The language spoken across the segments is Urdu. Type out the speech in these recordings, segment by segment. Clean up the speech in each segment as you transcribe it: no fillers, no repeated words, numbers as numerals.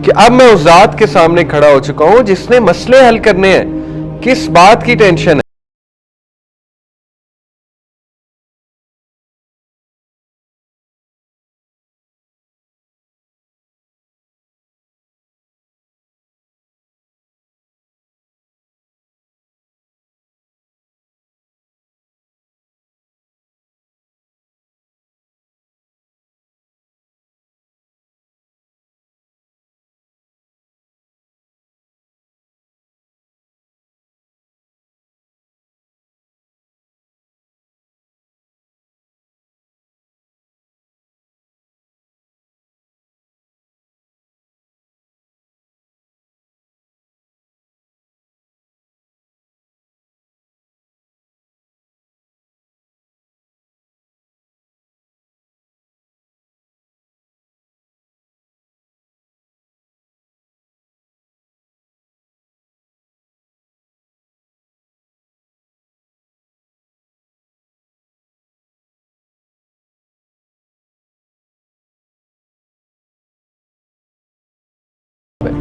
کہ اب میں اس ذات کے سامنے کھڑا ہو چکا ہوں جس نے مسئلے حل کرنے ہیں. کس بات کی ٹینشن ہے؟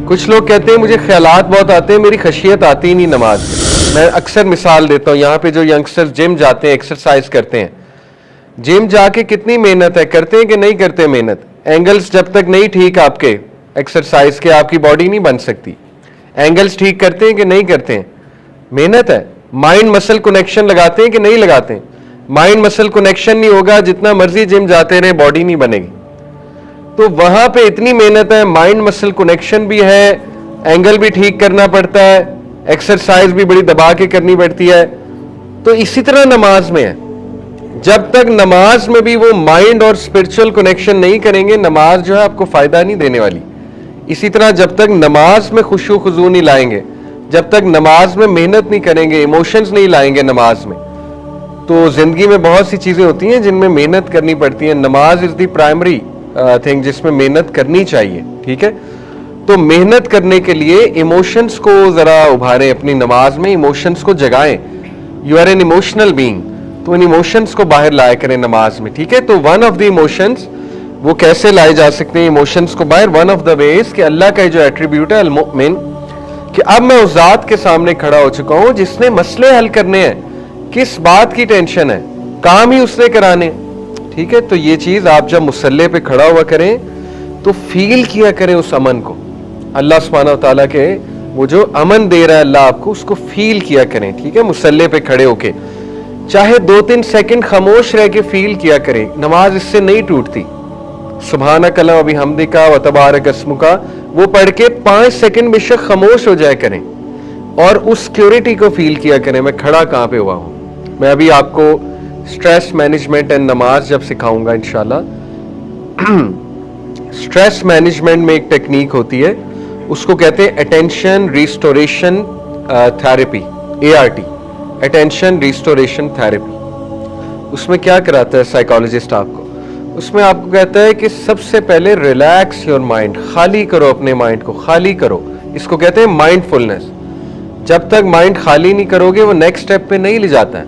کچھ لوگ کہتے ہیں مجھے خیالات بہت آتے ہیں، میری خشیت آتی ہی نہیں نماز میں اکثر مثال دیتا ہوں. یہاں پہ جو ینگسٹر جم جاتے ہیں، ایکسرسائز کرتے ہیں، جم جا کے کتنی محنت ہے، کرتے ہیں کہ نہیں کرتے محنت؟ اینگلز جب تک نہیں ٹھیک آپ کے ایکسرسائز کے، آپ کی باڈی نہیں بن سکتی. اینگلز ٹھیک کرتے ہیں کہ نہیں کرتے ہیں؟ محنت ہے. مائنڈ مسل کنیکشن لگاتے ہیں کہ نہیں لگاتے ہیں؟ مائنڈ مسل کنیکشن نہیں ہوگا، جتنا مرضی جم جاتے رہے باڈی نہیں بنے گی. تو وہاں پہ اتنی محنت ہے، مائنڈ مسل کنیکشن بھی ہے، اینگل بھی ٹھیک کرنا پڑتا ہے، ایکسرسائز بھی بڑی دبا کے کرنی پڑتی ہے. تو اسی طرح نماز میں ہے. جب تک نماز میں بھی وہ مائنڈ اور اسپرچل کنیکشن نہیں کریں گے، نماز جو ہے آپ کو فائدہ نہیں دینے والی. اسی طرح جب تک نماز میں خشوع و خضوع نہیں لائیں گے، جب تک نماز میں محنت نہیں کریں گے، ایموشنز نہیں لائیں گے نماز میں، تو زندگی میں بہت سی چیزیں ہوتی ہیں جن میں محنت کرنی پڑتی ہیں. نماز از دی پرائمری تھنگ جس میں محنت کرنی چاہیے. ٹھیک ہے، تو محنت کرنے کے لیے ایموشنز کو ذرا ابھاریں اپنی نماز میں، ایموشنز کو جگائیں. You are an emotional being, تو ان ایموشنز کو باہر لایا کریں نماز میں. ٹھیک ہے، تو ون آف دی ایموشنز وہ کیسے لائے جا سکتے ہیں ایموشنز کو باہر؟ ون آف دا ویز کہ اللہ کا جو ایٹریبیوٹ ہے المؤمن، کہ اب میں اس ذات کے سامنے کھڑا ہو چکا ہوں جس نے مسئلے حل کرنے ہیں. کس بات کی ٹینشن ہے؟ کام ہی اس نے کرانے. ٹھیک ہے، تو یہ چیز آپ جب مصلی پہ کھڑا ہوا کریں تو فیل کیا کریں اس امن کو. اللہ سبحانہ و تعالیٰ کے وہ جو امن دے رہا ہے اللہ آپ کو، اس کو فیل کیا کریں. ٹھیک ہے، مصلی پہ کھڑے ہو کے چاہے 2-3 سیکنڈ خاموش رہ کے فیل کیا کریں. نماز اس سے نہیں ٹوٹتی. سبحانک اللہم و بحمدک و تبارک اسمک، وہ پڑھ کے 5 سیکنڈ بے شک خاموش ہو جائے کریں اور اس سیکیورٹی کو فیل کیا کریں. میں کھڑا کہاں پہ ہوا ہوں. میں ابھی آپ کو سٹریس مینجمنٹ اینڈ نماز جب سکھاؤں گا انشاءاللہ. سٹریس مینجمنٹ میں ایک ٹیکنیک ہوتی ہے، اس کو کہتے ہیں attention restoration therapy, ART، attention restoration therapy. اس میں کیا کراتا ہے سائیکالوجسٹ آپ کو؟ اس میں آپ کو کہتا ہے کہ سب سے پہلے ریلیکس یور مائنڈ، خالی کرو اپنے مائنڈ کو، خالی کرو. اس کو کہتے ہیں مائنڈ فلنس. جب تک مائنڈ خالی نہیں کرو گے وہ نیکسٹ سٹیپ پہ نہیں لے جاتا ہے.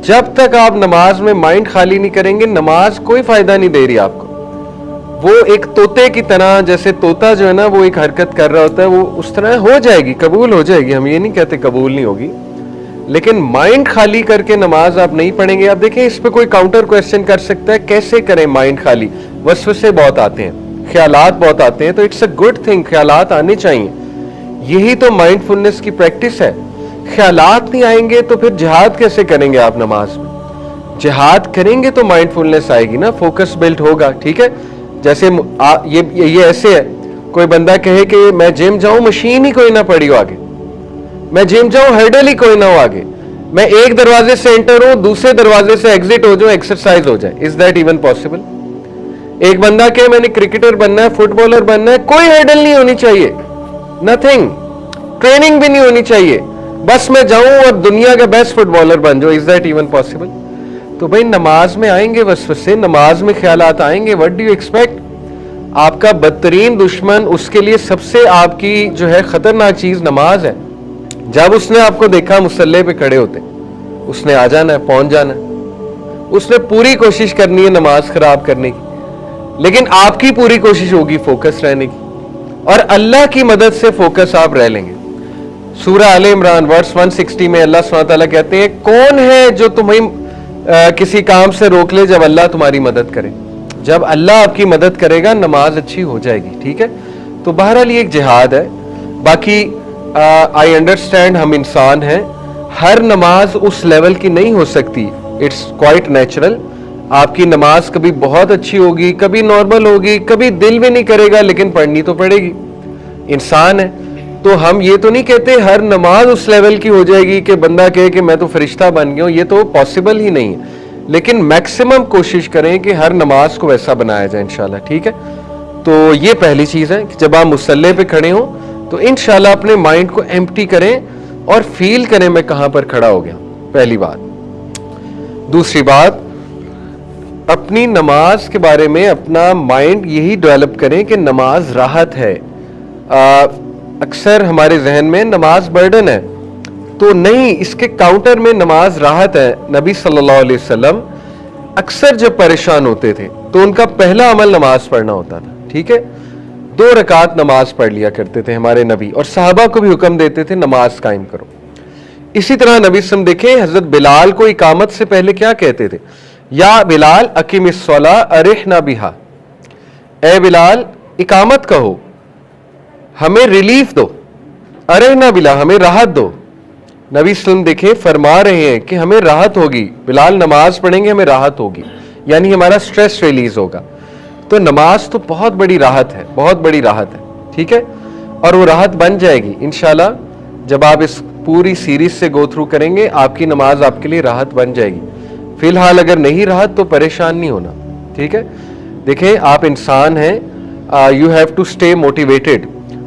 جب تک آپ نماز میں مائنڈ خالی نہیں کریں گے، نماز کوئی فائدہ نہیں دے رہی آپ کو. وہ ایک طوطے کی طرح، جیسے طوطا جو ہے نا وہ ایک حرکت کر رہا ہوتا ہے، وہ اس طرح ہو جائے گی، قبول ہو جائے گی. ہم یہ نہیں کہتے قبول نہیں ہوگی، لیکن مائنڈ خالی کر کے نماز آپ نہیں پڑھیں گے. اب دیکھیں اس پہ کوئی کاؤنٹر کویسچن کر سکتا ہے کیسے کریں مائنڈ خالی؟ وسوسے بہت آتے ہیں، خیالات بہت آتے ہیں، تو اٹس اے گڈ تھنگ، خیالات آنے چاہیے. یہی تو مائنڈ فلنس کی پریکٹس ہے. خیالات نہیں آئیں گے تو پھر جہاد کیسے کریں گے آپ نماز میں؟ جہاد کریں گے تو مائنڈ فلنس آئے گی نا، فوکس بلٹ ہوگا. ٹھیک ہے، جیسے یہ ایسے ہے، کوئی بندہ کہے کہ میں جم جاؤں، مشین ہی کوئی نہ پڑی ہو آگے، میں جم جاؤں ہرڈل ہی کوئی نہ ہو آگے، میں ایک دروازے سے انٹر ہوں دوسرے دروازے سے ایگزٹ ہو جاؤں، ایکسرسائز ہو جائے. Is that even possible? ایک بندہ کہ میں نے کرکٹر بننا ہے، فٹ بالر بننا ہے، کوئی ہرڈل نہیں ہونی چاہیے، نتھنگ، ٹریننگ بھی نہیں ہونی چاہیے، بس میں جاؤں اور دنیا کا بیسٹ فٹ بالر بن جاؤں. Is that even possible? تو بھائی نماز میں آئیں گے وسوسے، نماز میں خیالات آئیں گے. What do you expect? آپ کا بدترین دشمن، اس کے لیے سب سے آپ کی جو ہے خطرناک چیز نماز ہے. جب اس نے آپ کو دیکھا مصلی پہ کھڑے ہوتے، اس نے آ جانا ہے، پہنچ جانا ہے. اس نے پوری کوشش کرنی ہے نماز خراب کرنے کی، لیکن آپ کی پوری کوشش ہوگی فوکس رہنے کی. اور اللہ کی مدد سے فوکس آپ رہ لیں گے. سورہ آل عمران ورس 160 میں اللہ سبحانہ تعالیٰ کہتے ہیں کون ہے جو تمہیں کسی کام سے روک لے جب اللہ تمہاری مدد کرے. جب اللہ آپ کی مدد کرے گا نماز اچھی ہو جائے گی. ٹھیک ہے, تو بہرحال یہ ایک جہاد ہے. باقی آئی انڈرسٹینڈ ہم انسان ہیں, ہر نماز اس لیول کی نہیں ہو سکتی. It's quite natural. آپ کی نماز کبھی بہت اچھی ہوگی, کبھی نارمل ہوگی, کبھی دل بھی نہیں کرے گا, لیکن پڑھنی تو پڑے گی. انسان ہے. تو ہم یہ تو نہیں کہتے ہر نماز اس لیول کی ہو جائے گی کہ بندہ کہے کہ میں تو فرشتہ بن گیا ہوں, یہ تو پاسبل ہی نہیں ہے. لیکن میکسیمم کوشش کریں کہ ہر نماز کو ویسا بنایا جائے انشاءاللہ. ٹھیک ہے, تو یہ پہلی چیز ہے کہ جب آپ مصلی پہ کھڑے ہوں تو انشاءاللہ اپنے مائنڈ کو ایمپٹی کریں اور فیل کریں میں کہاں پر کھڑا ہو گیا. پہلی بات. دوسری بات, اپنی نماز کے بارے میں اپنا مائنڈ یہی ڈیولپ کریں کہ نماز راحت ہے. اکثر ہمارے ذہن میں نماز برڈن ہے, تو نہیں, اس کے کاؤنٹر میں نماز راحت ہے. نبی صلی اللہ علیہ وسلم اکثر جب پریشان ہوتے تھے تو ان کا پہلا عمل نماز پڑھنا ہوتا تھا. ٹھیک ہے, 2 رکعت نماز پڑھ لیا کرتے تھے ہمارے نبی, اور صحابہ کو بھی حکم دیتے تھے نماز قائم کرو. اسی طرح نبی صلی اللہ علیہ وسلم دیکھیں حضرت بلال کو اقامت سے پہلے کیا کہتے تھے, یا بلال اقیم الصلاۃ ارحنا بہا, اے بلال اقامت کہو, ہمیں ریلیف دو. ارحنا بلا, ہمیں راحت دو. نبی صلی اللہ علیہ وسلم دیکھیں فرما رہے ہیں کہ ہمیں راحت ہوگی, بلال نماز پڑھیں گے ہمیں راحت ہوگی, یعنی ہمارا سٹریس ریلیز ہوگا. تو نماز تو بہت بڑی راحت ہے, بہت بڑی راحت ہے. ٹھیک ہے, اور وہ راحت بن جائے گی انشاءاللہ. جب آپ اس پوری سیریز سے گو تھرو کریں گے آپ کی نماز آپ کے لیے راحت بن جائے گی. فی الحال اگر نہیں راحت تو پریشان نہیں ہونا. ٹھیک ہے, دیکھیں آپ انسان ہیں, you have to stay motivated.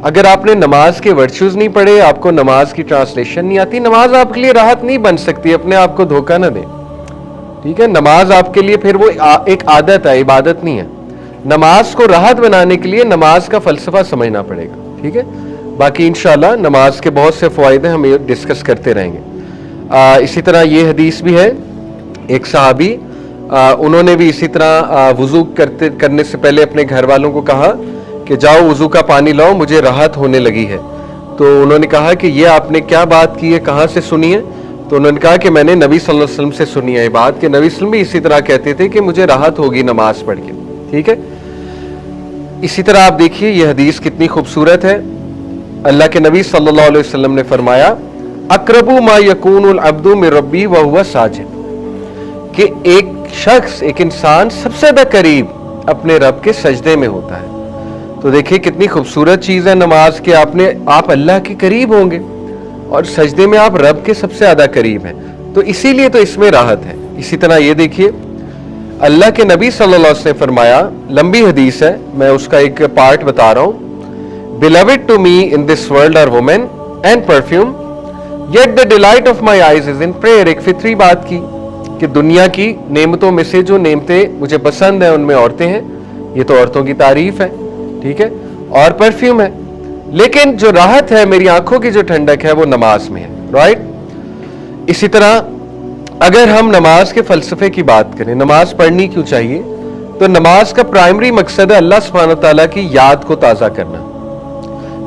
اگر آپ نے نماز کے ورچوز نہیں پڑھے, آپ کو نماز کی ٹرانسلیشن نہیں آتی, نماز آپ کے لیے راحت نہیں بن سکتی. اپنے آپ کو دھوکہ نہ دیں. ٹھیک ہے, نماز آپ کے لیے پھر وہ ایک عادت ہے, عبادت نہیں ہے. نماز کو راحت بنانے کے لیے نماز کا فلسفہ سمجھنا پڑے گا. ٹھیک ہے, باقی انشاءاللہ نماز کے بہت سے فوائد ہیں, ہم یہ ڈسکس کرتے رہیں گے. اسی طرح یہ حدیث بھی ہے, ایک صحابی انہوں نے بھی اسی طرح وضو کرنے سے پہلے اپنے گھر والوں کو کہا کہ جاؤ وضو کا پانی لاؤ, مجھے راحت ہونے لگی ہے. تو انہوں نے کہا کہ یہ آپ نے کیا بات کی ہے, کہاں سے سنی ہے؟ تو انہوں نے کہا کہ میں نے نبی صلی اللہ علیہ وسلم سے سنی ہے یہ بات, کہ نبی صلی اللہ علیہ وسلم بھی اسی طرح کہتے تھے کہ مجھے راحت ہوگی نماز پڑھ کے. ٹھیک ہے, اسی طرح آپ دیکھیے یہ حدیث کتنی خوبصورت ہے. اللہ کے نبی صلی اللہ علیہ وسلم نے فرمایا اقرب ما یکون العبد من ربی وہو ساجد, کہ ایک شخص, ایک انسان سب سے زیادہ قریب اپنے رب کے سجدے میں ہوتا ہے. تو دیکھیے کتنی خوبصورت چیز ہے نماز, کے آپ اللہ کے قریب ہوں گے اور سجدے میں آپ رب کے سب سے زیادہ قریب ہیں, تو اسی لیے تو اس میں راحت ہے. اسی طرح یہ دیکھیے اللہ کے نبی صلی اللہ علیہ وسلم نے فرمایا, لمبی حدیث ہے, میں اس کا ایک پارٹ بتا رہا ہوں. Beloved to me in this world are women and perfume, yet the delight of my eyes is in prayer. ایک فطری بات کی کہ دنیا کی نعمتوں میں سے جو نعمتیں مجھے پسند ہیں ان میں عورتیں ہیں, یہ تو عورتوں کی تعریف ہے. ٹھیک ہے, اور پرفیوم ہے, لیکن جو راحت ہے میری آنکھوں کی جو ٹھنڈک ہے وہ نماز میں ہے. رائٹ. اسی طرح اگر ہم نماز کے فلسفے کی بات کریں, نماز پڑھنی کیوں چاہیے, تو نماز کا پرائمری مقصد ہے اللہ سبحانہ تعالیٰ کی یاد کو تازہ کرنا.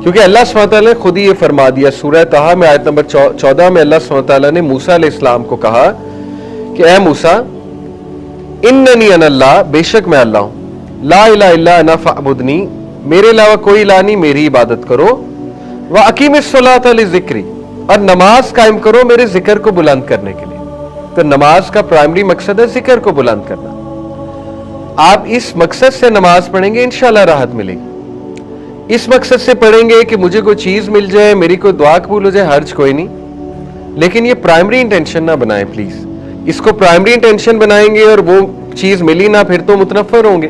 کیونکہ اللہ سبحانہ تعالیٰ نے خود ہی یہ فرما دیا سورہ طٰہٰ میں آیت نمبر 14 میں اللہ سبحانہ تعالیٰ نے موسیٰ علیہ السلام کو کہا کہ اے موسیٰ اننی انا اللہ, بے شک میں اللہ ہوں, لا الہ الا انا فاعبدنی, میرے علاوہ کوئی الہ نہیں, میری عبادت کرو. واقیم الصلاۃ لذکری, اور نماز قائم کرو میرے ذکر کو بلند کرنے کے لیے. تو نماز کا پرائمری مقصد ہے ذکر کو بلند کرنا. آپ اس مقصد سے نماز پڑھیں گے انشاءاللہ راحت ملے گی. اس مقصد سے پڑھیں گے کہ مجھے کوئی چیز مل جائے, میری کوئی دعا قبول ہو جائے, حرج کوئی نہیں, لیکن یہ پرائمری انٹینشن نہ بنائیں پلیز. اس کو پرائمری انٹینشن بنائیں گے اور وہ چیز ملی نہ, پھر تو متنفر ہوں گے.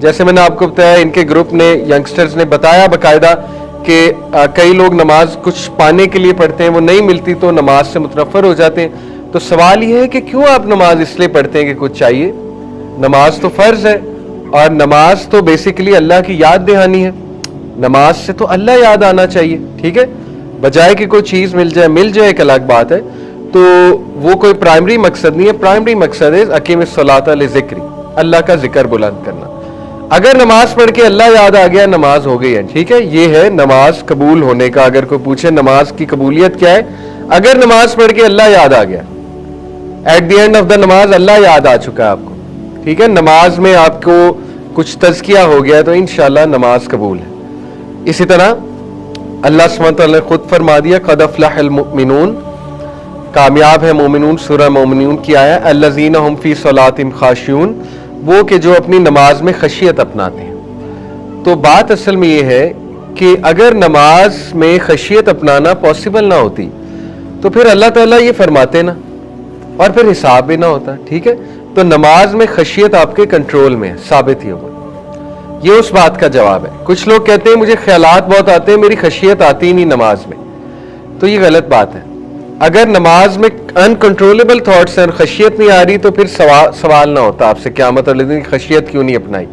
جیسے میں نے آپ کو بتایا, ان کے گروپ نے, ینگسٹرز نے بتایا باقاعدہ کہ کئی لوگ نماز کچھ پانے کے لیے پڑھتے ہیں, وہ نہیں ملتی تو نماز سے متنفر ہو جاتے ہیں. تو سوال یہ ہے کہ کیوں آپ نماز اس لیے پڑھتے ہیں کہ کچھ چاہیے؟ نماز تو فرض ہے, اور نماز تو بیسیکلی اللہ کی یاد دہانی ہے. نماز سے تو اللہ یاد آنا چاہیے. ٹھیک ہے, بجائے کہ کوئی چیز مل جائے ایک الگ بات ہے, تو وہ کوئی پرائمری مقصد نہیں ہے. پرائمری مقصد ہے اقیم الصلاۃ لذکری, اللہ کا ذکر بلند کرنا. اگر نماز پڑھ کے اللہ یاد آ گیا نماز ہو گئی ہے. ٹھیک ہے, یہ ہے نماز قبول ہونے کا. اگر کوئی پوچھے نماز کی قبولیت کیا ہے, اگر نماز پڑھ کے اللہ یاد آ گیا, at the end of the نماز اللہ یاد آ چکا ہے آپ کو. ٹھیک ہے, نماز میں آپ کو کچھ تزکیہ ہو گیا تو انشاءاللہ نماز قبول ہے. اسی طرح اللہ سبحانہ وتعالی نے خود فرما دیا قد افلح المؤمنون, کامیاب ہے مومنون. سورہ مومنون کی آیا الذین هم فی صلاتہم خاشعون, وہ کہ جو اپنی نماز میں خشیت اپناتے ہیں. تو بات اصل میں یہ ہے کہ اگر نماز میں خشیت اپنانا پاسبل نہ ہوتی تو پھر اللہ تعالیٰ یہ فرماتے نا, اور پھر حساب بھی نہ ہوتا. ٹھیک ہے, تو نماز میں خشیت آپ کے کنٹرول میں ہے, ثابت ہی ہوگا. یہ اس بات کا جواب ہے. کچھ لوگ کہتے ہیں مجھے خیالات بہت آتے ہیں, میری خشیت آتی نہیں نماز میں. تو یہ غلط بات ہے. اگر نماز میں انکنٹرولبل تھاٹس ہیں اور خشیت نہیں آ رہی تو پھر سوال نہ ہوتا آپ سے قیامت والے دن خشیت کیوں نہیں اپنائی.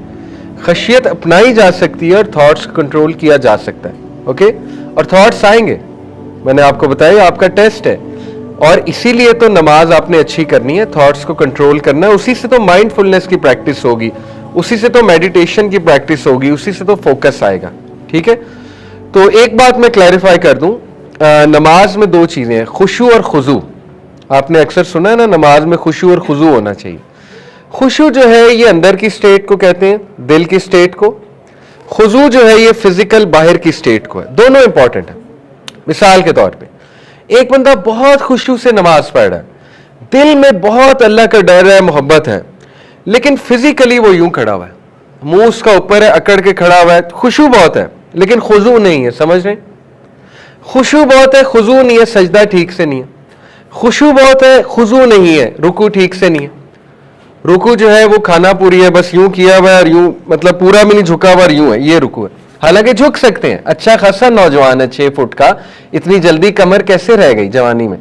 خشیت اپنائی جا سکتی ہے اور تھاٹس کنٹرول کیا جا سکتا ہے. اوکے, اور تھاٹس آئیں گے, میں نے آپ کو بتایا آپ کا ٹیسٹ ہے, اور اسی لیے تو نماز آپ نے اچھی کرنی ہے, تھاٹس کو کنٹرول کرنا ہے. اسی سے تو مائنڈ فلنس کی پریکٹس ہوگی, اسی سے تو میڈیٹیشن کی پریکٹس ہوگی, اسی سے تو فوکس آئے گا. ٹھیک ہے, تو ایک بات میں کلیریفائی کر دوں, نماز میں دو چیزیں ہیں, خشوع اور خضوع. آپ نے اکثر سنا ہے نا نماز میں خشوع اور خضوع ہونا چاہیے. خشوع جو ہے یہ اندر کی سٹیٹ کو کہتے ہیں, دل کی سٹیٹ کو. خضوع جو ہے یہ فزیکل باہر کی سٹیٹ کو ہے. دونوں امپورٹنٹ ہیں. مثال کے طور پہ ایک بندہ بہت خشوع سے نماز پڑھ رہا ہے, دل میں بہت اللہ کا ڈر ہے, محبت ہے, لیکن فزیکلی وہ یوں کھڑا ہوا ہے, منہ اس کا اوپر ہے, اکڑ کے کھڑا ہوا ہے. خشوع بہت ہے لیکن خضوع نہیں ہے. سمجھ رہے ہیں, خشوع بہت ہے, خضوع نہیں ہے. سجدہ ٹھیک سے نہیں ہے. خشوع بہت ہے, خضوع نہیں ہے. رکوع ٹھیک سے نہیں ہے. رکوع جو ہے وہ کھانا پوری ہے, بس یوں کیا ہوا ہے اور یوں, مطلب پورا بھی نہیں جھکا ہوا اور یوں ہے, یہ رکوع ہے. حالانکہ جھک سکتے ہیں, اچھا خاصا نوجوان ہے 6 فٹ کا, اتنی جلدی کمر کیسے رہ گئی جوانی میں,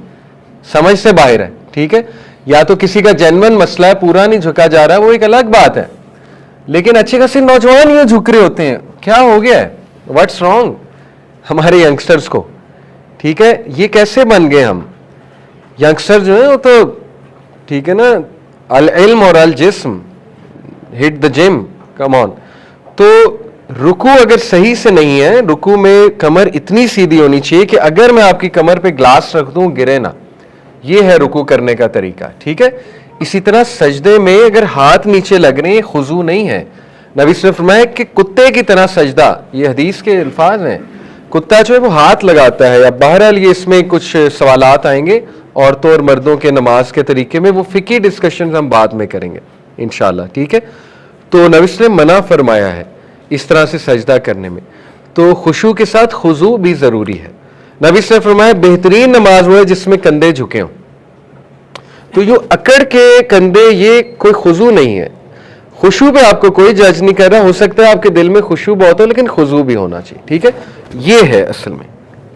سمجھ سے باہر ہے. ٹھیک ہے, یا تو کسی کا جینون مسئلہ ہے, پورا نہیں جھکا جا رہا, وہ ایک الگ بات ہے. لیکن اچھے خاصے نوجوان یوں جھک رہے ہوتے ہیں, کیا ہو گیا ہے, واٹس رانگ ہمارے ینگسٹرز کو. ٹھیک ہے, یہ کیسے بن گئے ہم ینگسٹر جو ہیں, وہ تو ٹھیک ہے نا, العلم اور الجسم, ہٹ دا جم, کم آن. تو رکوع اگر صحیح سے نہیں ہے, رکوع میں کمر اتنی سیدھی ہونی چاہیے کہ اگر میں آپ کی کمر پہ گلاس رکھ دوں گرے نہ, یہ ہے رکوع کرنے کا طریقہ. ٹھیک ہے, اسی طرح سجدے میں اگر ہاتھ نیچے لگ رہے ہیں, خضوع نہیں ہے. نبی صلی اللہ علیہ وسلم نے فرمایا کہ کتے کی طرح سجدہ, یہ حدیث کے الفاظ ہیں. کتا جو ہے وہ ہاتھ لگاتا ہے. اب بہرحال یہ اس میں کچھ سوالات آئیں گے عورتوں اور مردوں کے نماز کے طریقے میں, وہ فقہی ڈسکشنز ہم بعد میں کریں گے انشاءاللہ. ٹھیک ہے, تو نبی صلی اللہ علیہ وسلم نے منع فرمایا ہے اس طرح سے سجدہ کرنے میں. تو خشوع کے ساتھ خضوع بھی ضروری ہے. نبی صلی اللہ علیہ وسلم نے فرمایا بہترین نماز وہ ہے جس میں کندھے جھکے ہوں. تو یہ اکڑ کے کندھے, یہ کوئی خضوع نہیں ہے. خشوع پہ آپ کو کوئی جج نہیں کر رہا, ہو سکتا ہے آپ کے دل میں خشوع بہت ہو لیکن خضوع بھی ہونا چاہیے. ٹھیک ہے, یہ ہے اصل میں,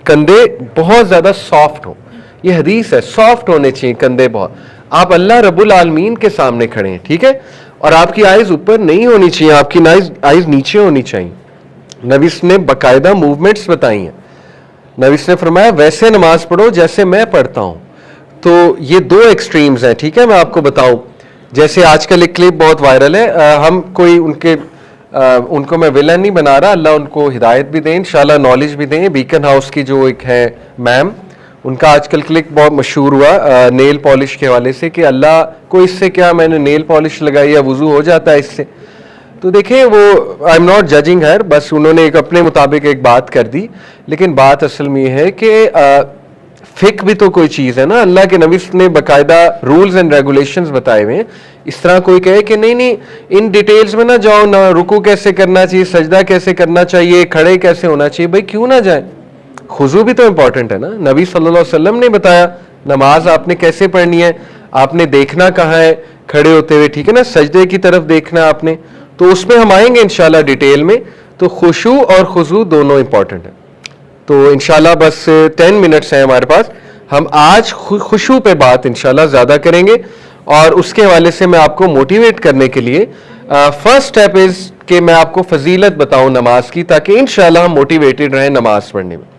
کندھے بہت زیادہ سافٹ ہوں. یہ حدیث ہے, سافٹ ہونے چاہیے کندھے بہت. آپ اللہ رب العالمین کے سامنے کھڑے ہیں. ٹھیک ہے, اور آپ کی آئیز اوپر نہیں ہونی چاہیے, آپ کی آئیز نیچے ہونی چاہیے. نبی نے باقاعدہ موومنٹس بتائی ہیں. نبی نے فرمایا ویسے نماز پڑھو جیسے میں پڑھتا ہوں. تو یہ دو ایکسٹریمز ہیں. ٹھیک ہے, میں آپ کو بتاؤں, جیسے آج کل ایک کلپ بہت وائرل ہے, ہم کوئی ان کو میں ولن نہیں بنا رہا, اللہ ان کو ہدایت بھی دیں, انشاءاللہ نالج بھی دیں. بیکن ہاؤس کی جو ایک ہے میم, ان کا آج کل کلک بہت مشہور ہوا نیل پالش کے حوالے سے کہ اللہ کو اس سے کیا, میں نے نیل پالش لگائی یا وضو ہو جاتا ہے اس سے. تو دیکھیں, وہ آئی ایم ناٹ ججنگ ہر, بس انہوں نے ایک اپنے مطابق ایک بات کر دی. لیکن بات اصل میں یہ ہے کہ فقہ بھی تو کوئی چیز ہے نا. اللہ کے نبی نے باقاعدہ رولز اینڈ ریگولیشنز بتائے ہوئے ہیں. اس طرح کوئی کہے کہ نہیں ان ڈیٹیلز میں نہ جاؤ, نہ رکوع کیسے کرنا چاہیے, سجدہ کیسے کرنا چاہیے, کھڑے کیسے ہونا چاہیے, بھائی کیوں نہ جائیں. خضوع بھی تو امپورٹنٹ ہے نا. نبی صلی اللہ علیہ وسلم نے بتایا نماز آپ نے کیسے پڑھنی ہے, آپ نے دیکھنا کہاں ہے کھڑے ہوتے ہوئے. ٹھیک ہے نا, سجدے کی طرف دیکھنا آپ نے. تو اس میں ہم آئیں گے انشاءاللہ ڈیٹیل میں. تو خشوع اور خضوع دونوں امپورٹنٹ ہیں. تو انشاءاللہ بس 10 منٹس ہیں ہمارے پاس, ہم آج خشوع پہ بات انشاءاللہ زیادہ کریں گے. اور اس کے حوالے سے میں آپ کو موٹیویٹ کرنے کے لیے فرسٹ اسٹیپ از کہ میں آپ کو فضیلت بتاؤں نماز کی, تاکہ انشاءاللہ ہم موٹیویٹڈ رہیں نماز پڑھنے میں.